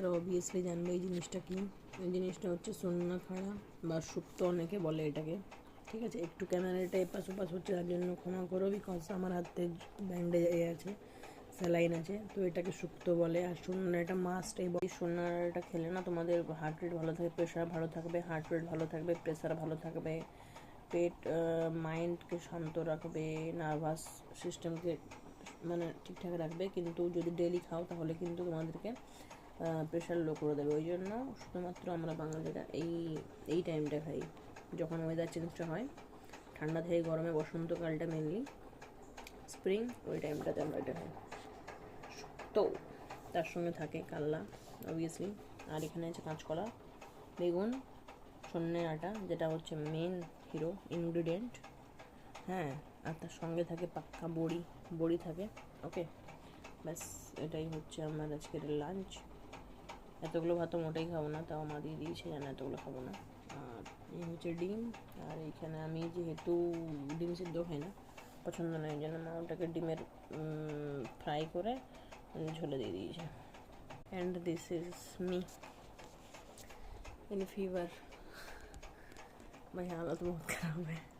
তারা অবভিয়াসলি জানবে এই জিনিসটা কি। এই জিনিসটা হচ্ছে সন্না খাড়া বা শুক্তো অনেকে বলে এটাকে, ঠিক আছে। একটু ক্যামেরাটা এপাশ ওপাশ হচ্ছে, তার জন্য ক্ষমা করো, বিকজ আমার হাতে ব্যান্ডেজ আছে, স্যালাইন আছে, তো এটাকে শুক্তো বলে। আর সুন্না এটা মাস্ট, এই সুন্নাটা খেলে না তোমাদের হার্ট রেট ভালো থাকবে, প্রেশার ভালো থাকবে, হার্ট রেট ভালো থাকবে, প্রেশার ভালো থাকবে, পেট মাইন্ডকে শান্ত রাখবে, নার্ভাস সিস্টেমকে মানে ঠিকঠাক রাখবে। কিন্তু যদি ডেলি খাও তাহলে কিন্তু তোমাদেরকে প্রেশার লো করে দেবে। ওই জন্য শুধুমাত্র আমরা বাঙালিরা এই টাইমটা খাই, যখন ওয়েদার চেঞ্জটা হয়, ঠান্ডা থেকে গরমে, বসন্তকালটা মেনলি, স্প্রিং, ওই টাইমটাতে আমরা এটা খাই। তো তার সঙ্গে থাকে কাল্লা অবভিয়াসলি, আর এখানে আছে কাঁচকলা, বেগুন, সন্নের আটা, যেটা হচ্ছে মেন হিরো ইনগ্রিডিয়েন্ট, হ্যাঁ। আর তার সঙ্গে থাকে পাক্কা বড়ি থাকে। ওকে, ব্যাস এটাই হচ্ছে আমার আজকের লাঞ্চ। এতগুলো ভাত মোটেই খাবো না, তাও মা দিয়ে দিয়েছে, জানা এতগুলো খাবো না। আর এই হচ্ছে ডিম, আর এইখানে আমি যেহেতু ডিম সিদ্ধ খাই না, পছন্দ নয়, যেন মা ওটাকে ডিমের ফ্রাই করে ঝোলে দিয়ে দিয়েছে। And this is me in fever. भाई हालत बहुत ख़राब है।